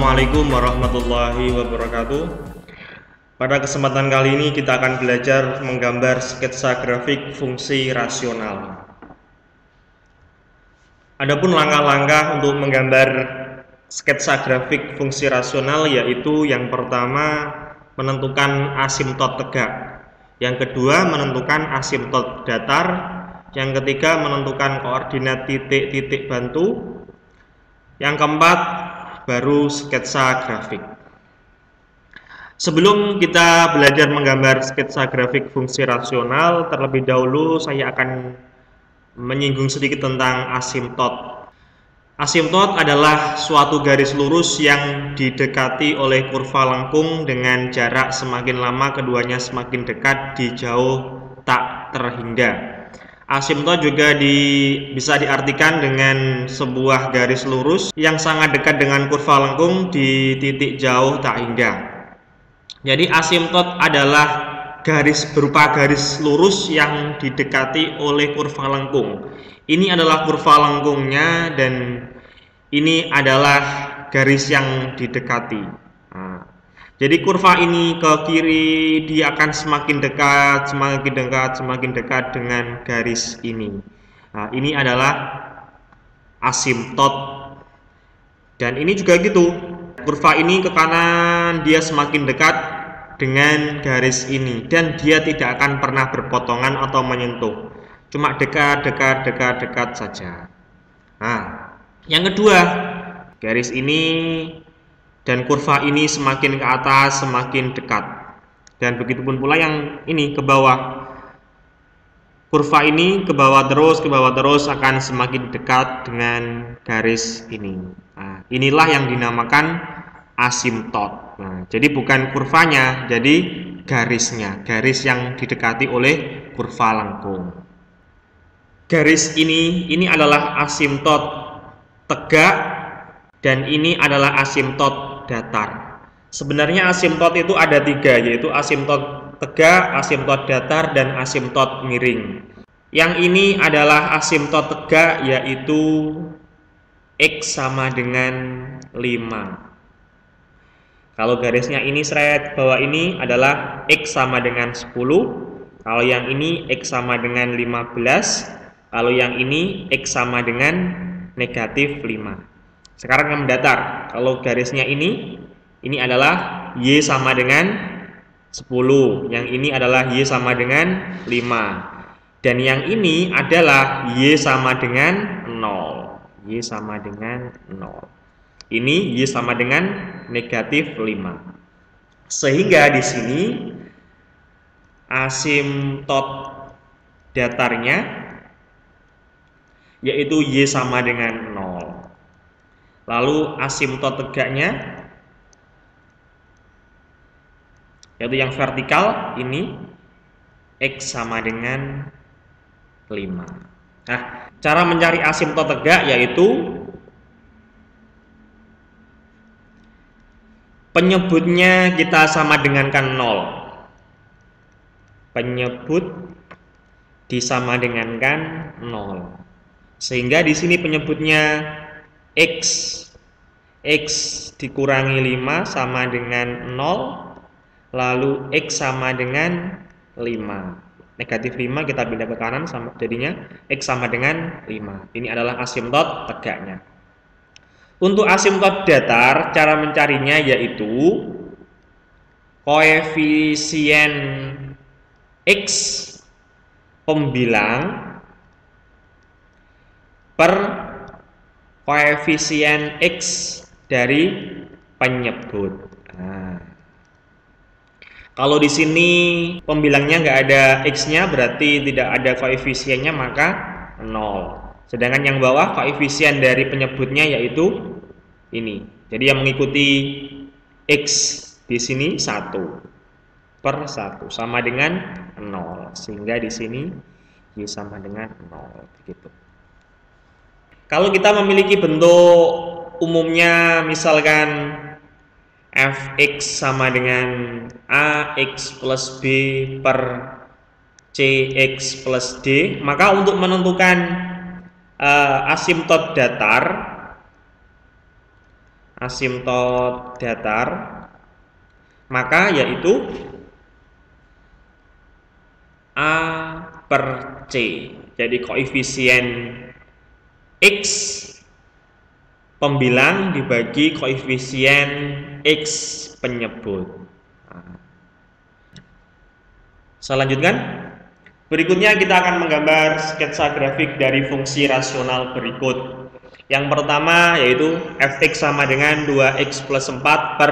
Assalamualaikum warahmatullahi wabarakatuh. Pada kesempatan kali ini kita akan belajar menggambar sketsa grafik fungsi rasional. Adapun langkah-langkah untuk menggambar sketsa grafik fungsi rasional yaitu yang pertama menentukan asimtot tegak, yang kedua menentukan asimtot datar, yang ketiga menentukan koordinat titik-titik bantu, yang keempat baru sketsa grafik. Sebelum kita belajar menggambar sketsa grafik fungsi rasional, terlebih dahulu saya akan menyinggung sedikit tentang asimtot. Asimtot adalah suatu garis lurus yang didekati oleh kurva lengkung dengan jarak semakin lama keduanya semakin dekat di jauh tak terhingga. Asimtot juga bisa diartikan dengan sebuah garis lurus yang sangat dekat dengan kurva lengkung di titik jauh tak hingga. Jadi asimtot adalah berupa garis lurus yang didekati oleh kurva lengkung. Ini adalah kurva lengkungnya dan ini adalah garis yang didekati. Jadi kurva ini ke kiri dia akan semakin dekat dengan garis ini. Nah, ini adalah asimtot. Dan ini juga gitu. Kurva ini ke kanan dia semakin dekat dengan garis ini dan dia tidak akan pernah berpotongan atau menyentuh. Cuma dekat saja. Nah, yang kedua, garis ini dan kurva ini semakin ke atas semakin dekat, dan begitupun pula yang ini ke bawah. Kurva ini ke bawah terus akan semakin dekat dengan garis ini. Nah, inilah yang dinamakan asimtot. Nah, jadi bukan kurvanya, jadi garisnya, garis yang didekati oleh kurva lengkung. Garis ini adalah asimtot tegak dan ini adalah asimtot datar. Sebenarnya asimtot itu ada tiga, yaitu asimtot tegak, asimtot datar, dan asimtot miring. Yang ini adalah asimtot tegak, yaitu X sama dengan 5. Kalau garisnya ini seret bawah ini adalah X sama dengan 10. Kalau yang ini X sama dengan 15. Kalau yang ini X sama dengan negatif 5. Sekarang yang mendatar, kalau garisnya ini adalah Y sama dengan 10, yang ini adalah Y sama dengan 5, dan yang ini adalah Y sama dengan 0. Y sama dengan 0. Ini Y sama dengan negatif 5. Sehingga di sini asimtot datarnya yaitu Y sama dengan 0. Lalu asimtot tegaknya yaitu yang vertikal ini X sama dengan 5. Nah, cara mencari asimtot tegak yaitu penyebutnya kita sama dengankan 0. Penyebut disama dengankan 0. Sehingga di sini penyebutnya X dikurangi 5 sama dengan 0, lalu X sama dengan 5. Negatif 5 kita pindah ke kanan, sama jadinya X sama dengan 5. Ini adalah asimtot tegaknya. Untuk asimtot datar, cara mencarinya yaitu koefisien X pembilang per koefisien X dari penyebut. Nah, kalau di sini pembilangnya nggak ada X-nya, berarti tidak ada koefisiennya, maka 0. Sedangkan yang bawah koefisien dari penyebutnya yaitu ini. Jadi yang mengikuti X di sini 1/1 sama dengan 0. Sehingga di sini Y sama dengan 0 begitu. Kalau kita memiliki bentuk umumnya misalkan fx sama dengan ax plus b per cx plus d, maka untuk menentukan asimtot datar asimtot datar, maka yaitu A per C. Jadi koefisien X pembilang dibagi koefisien X penyebut. Saya lanjutkan. Berikutnya kita akan menggambar sketsa grafik dari fungsi rasional berikut. Yang pertama yaitu fx sama dengan 2x plus 4 per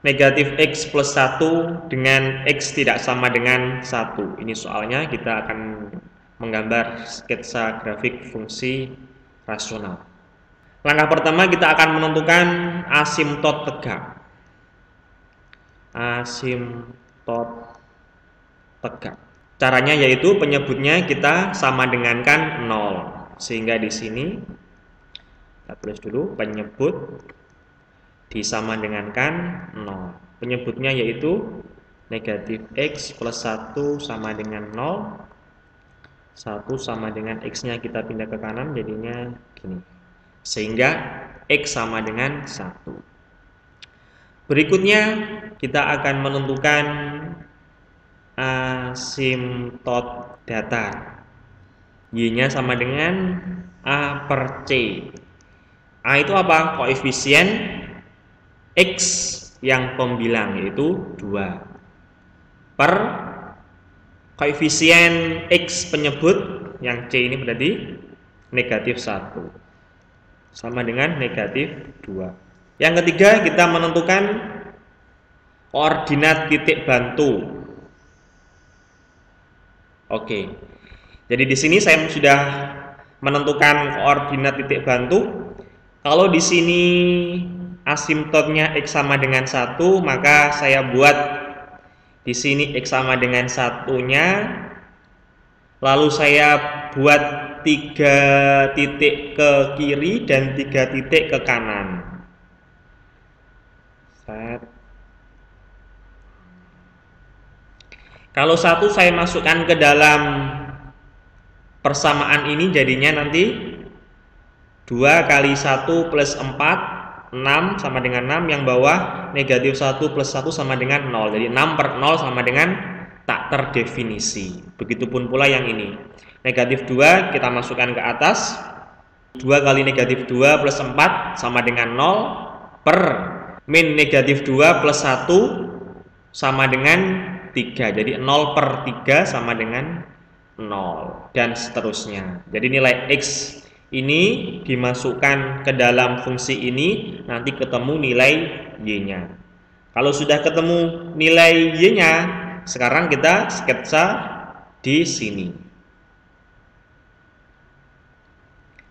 negatif x plus 1 dengan x tidak sama dengan 1. Ini soalnya kita akan menggambar sketsa grafik fungsi rasional. Langkah pertama kita akan menentukan asimtot tegak. Asimtot tegak. Caranya yaitu penyebutnya kita sama dengankan 0. Sehingga di sini kita tulis dulu penyebut disama dengankan 0. Penyebutnya yaitu negatif x plus 1 sama dengan 0. 1 sama dengan x-nya kita pindah ke kanan jadinya gini. Sehingga x sama dengan 1. Berikutnya kita akan menentukan asimtot datar. Y-nya sama dengan A per C. A itu apa? Koefisien X yang pembilang yaitu 2 per koefisien X penyebut yang C ini berarti negatif 1 sama dengan negatif 2. Yang ketiga kita menentukan koordinat titik bantu. Oke, jadi di sini saya sudah menentukan koordinat titik bantu. Kalau di sini asimtotnya x sama dengan 1, maka saya buat di sini x sama dengan 1-nya. Lalu saya buat 3 titik ke kiri dan 3 titik ke kanan. Set. Kalau 1 saya masukkan ke dalam persamaan ini jadinya nanti 2 kali 1 plus 4, 6 sama dengan 6, yang bawah negatif 1 plus 1 sama dengan 0. Jadi 6 per 0 sama dengan tak terdefinisi. Begitupun pula yang ini. Negatif 2 kita masukkan ke atas. 2 kali negatif 2 plus 4 sama dengan 0 per min negatif 2 plus 1 sama dengan 3. Jadi 0 per 3 sama dengan 0 dan seterusnya. Jadi nilai X ini dimasukkan ke dalam fungsi ini, nanti ketemu nilai Y-nya. Kalau sudah ketemu nilai Y-nya, sekarang kita sketsa di sini.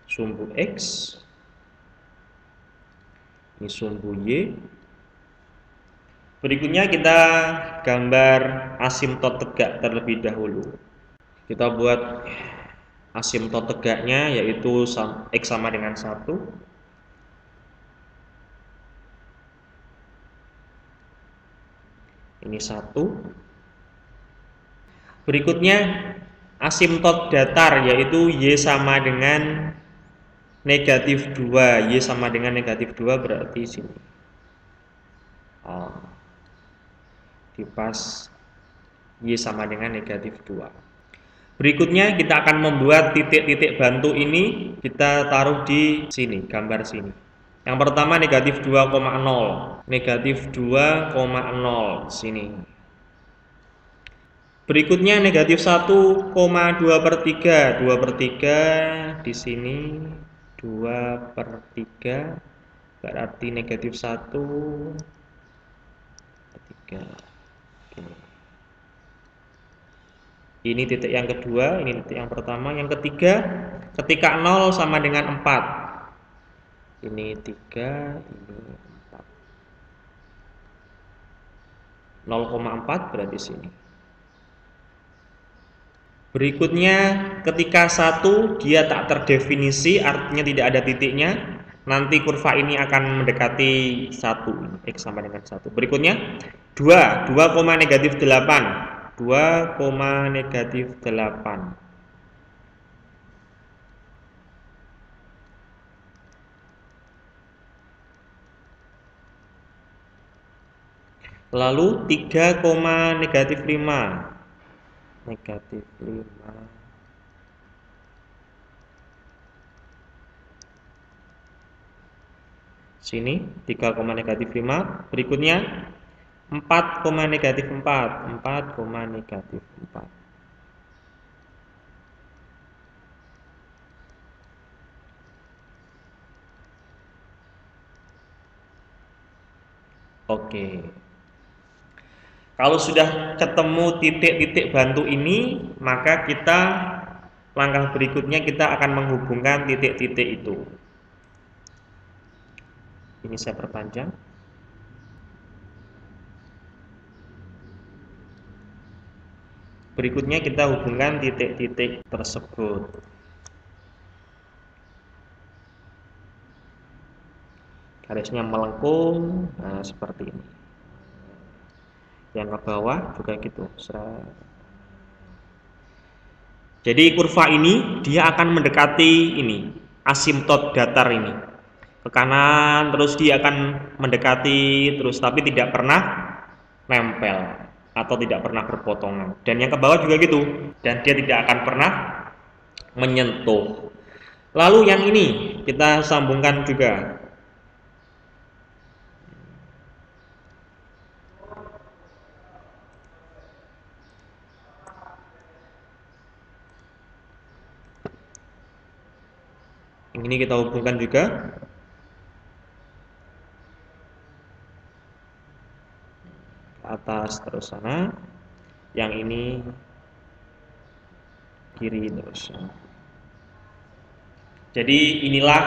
Sumbu X, ini sumbu Y. Berikutnya kita gambar asimtot tegak terlebih dahulu. Kita buat asimtot tegaknya yaitu x sama dengan 1. Ini 1. Berikutnya asimtot datar yaitu y sama dengan negatif 2. Y sama dengan negatif 2 berarti sini. Pas Y sama dengan negatif 2. Berikutnya kita akan membuat titik-titik bantu ini kita taruh di sini, gambar sini. Yang pertama negatif 2,0. Negatif 2,0 sini. Berikutnya negatif 1,2 per 3. 2 per 3 di sini. 2 per 3 berarti negatif 1 per 3. Ini titik yang kedua, ini titik yang pertama. Yang ketiga, ketika 0 sama dengan 4. Ini 3, ini 4. 0,4 berarti sini. Berikutnya, ketika 1 dia tak terdefinisi, artinya tidak ada titiknya, nanti kurva ini akan mendekati 1, X sama dengan 1. Berikutnya, 2, negatif 8. 2, negatif 8. Lalu 3, negatif 5. Negatif 5. Sini 3, negatif 5. Berikutnya 4, negatif 4. 4, negatif 4. Oke. Kalau sudah ketemu titik-titik bantu ini, maka langkah berikutnya kita akan menghubungkan titik-titik itu. Ini saya perpanjang. Berikutnya kita hubungkan titik-titik tersebut. Garisnya melengkung, nah seperti ini. Yang ke bawah juga gitu. Jadi kurva ini dia akan mendekati ini, asimtot datar ini. Ke kanan terus dia akan mendekati terus, tapi tidak pernah nempel atau tidak pernah berpotongan. Dan yang ke bawah juga gitu, dan dia tidak akan pernah menyentuh. Lalu yang ini kita sambungkan juga. Ini kita hubungkan juga. Ke atas terus sana. Yang ini kiri terus. Jadi inilah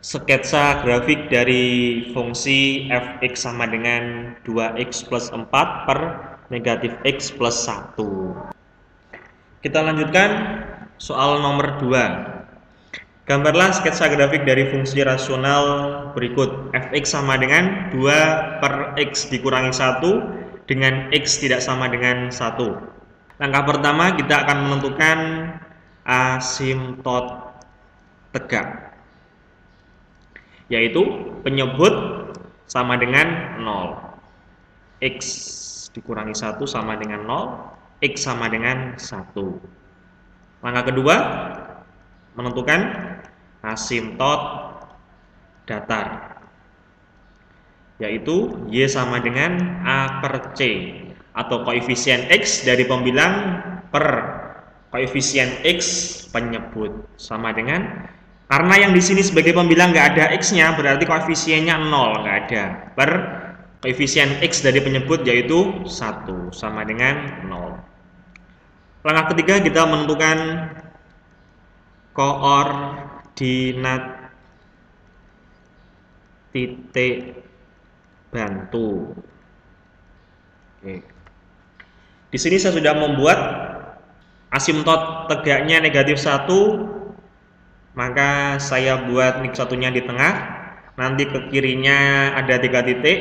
sketsa grafik dari fungsi fx sama dengan 2x plus 4 per negatif x plus 1. Kita lanjutkan soal nomor 2. Gambarlah sketsa grafik dari fungsi rasional berikut. Fx sama dengan 2 per x dikurangi 1 dengan x tidak sama dengan 1. Langkah pertama kita akan menentukan asimtot tegak, yaitu penyebut sama dengan 0. X dikurangi 1 sama dengan 0, X sama dengan 1. Langkah kedua, menentukan asimtot datar, yaitu Y sama dengan A per C, atau koefisien X dari pembilang per koefisien X penyebut, sama dengan, karena yang di sini sebagai pembilang nggak ada X-nya, berarti koefisiennya 0, nggak ada, per koefisien X dari penyebut yaitu 1, sama dengan 0. Langkah ketiga kita menentukan koordinat titik bantu. Oke. Di sini saya sudah membuat asimtot tegaknya negatif 1, maka saya buat satunya di tengah, nanti ke kirinya ada 3 titik,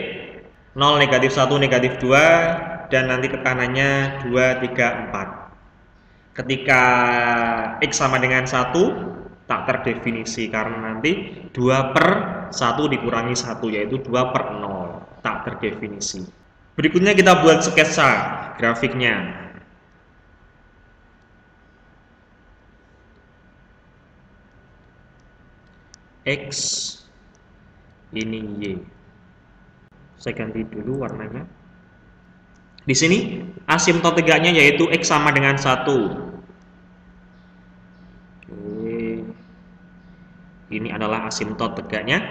0, negatif 1, negatif 2, dan nanti ke kanannya 2, 3, 4. Ketika X sama dengan 1 tak terdefinisi, karena nanti 2 per 1 dikurangi 1, yaitu 2 per 0, tak terdefinisi. Berikutnya kita buat sketsa grafiknya. X, ini Y. Saya ganti dulu warnanya. Di sini asimtot tegaknya yaitu X sama dengan 1. Oke. Ini adalah asimtot tegaknya.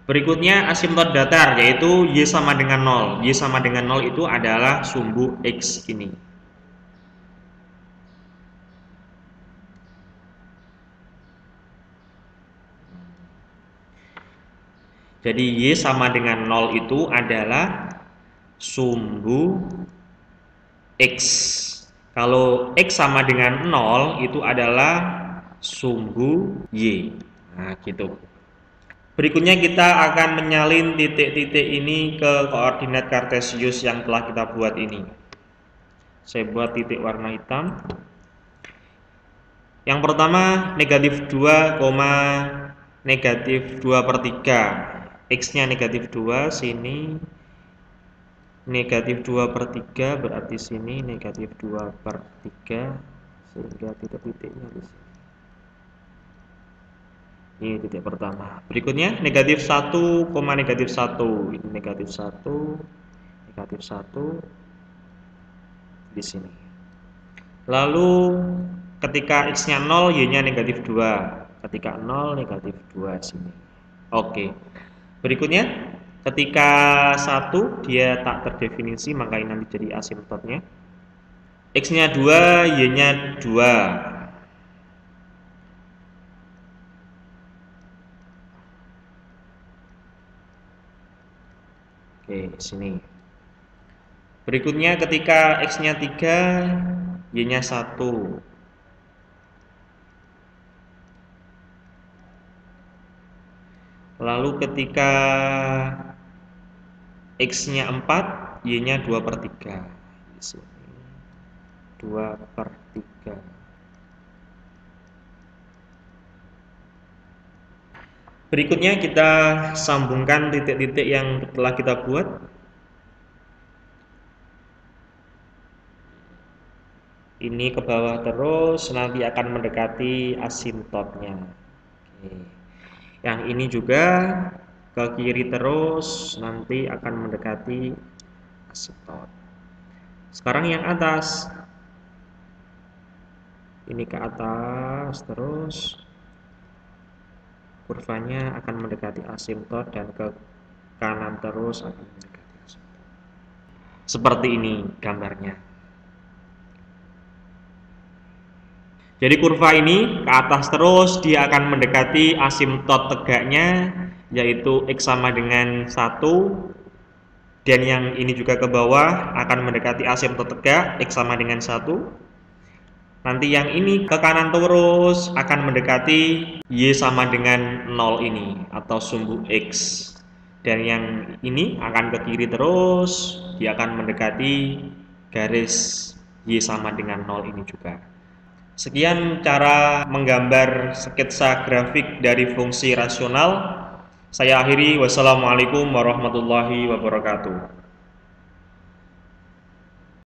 Berikutnya asimtot datar yaitu Y sama dengan 0. Y sama dengan 0 itu adalah sumbu X ini. Jadi Y sama dengan 0 itu adalah sumbu X. Kalau X sama dengan 0 itu adalah sumbu Y. Nah, gitu. Berikutnya kita akan menyalin titik-titik ini ke koordinat kartesius yang telah kita buat ini. Saya buat titik warna hitam. Yang pertama negatif 2, negatif 2 per 3. X-nya negatif 2, sini negatif 2/3 berarti sini negatif 2/3, sehingga titik-titiknya di sini. Ini titik pertama. Berikutnya negatif 1, negatif 1. Ini negatif 1, negatif 1 di sini. Lalu ketika x-nya 0, y-nya negatif 2. Ketika 0, negatif 2 sini. Oke. Berikutnya, ketika 1 dia tak terdefinisi, maka ini nanti jadi asimptotnya. X-nya 2, y-nya 2. Oke, sini. Berikutnya ketika x-nya 3, y-nya 1. Lalu ketika x-nya 4, y-nya 2/3. Di sini 2/3. Berikutnya kita sambungkan titik-titik yang telah kita buat. Ini ke bawah terus, nanti akan mendekati asimptotnya. Oke. Yang ini juga ke kiri terus, nanti akan mendekati asimptot. Sekarang yang atas. Ini ke atas terus. Kurvanya akan mendekati asimptot dan ke kanan terus akan mendekati asimptot. Seperti ini gambarnya. Jadi kurva ini ke atas terus, dia akan mendekati asimptot tegaknya, yaitu x sama dengan 1. Dan yang ini juga ke bawah akan mendekati asimptot tegak, x sama dengan 1. Nanti yang ini ke kanan terus akan mendekati y sama dengan 0 ini atau sumbu x. Dan yang ini akan ke kiri terus, dia akan mendekati garis y sama dengan 0 ini juga. Sekian cara menggambar sketsa grafik dari fungsi rasional. Saya akhiri, wassalamualaikum warahmatullahi wabarakatuh.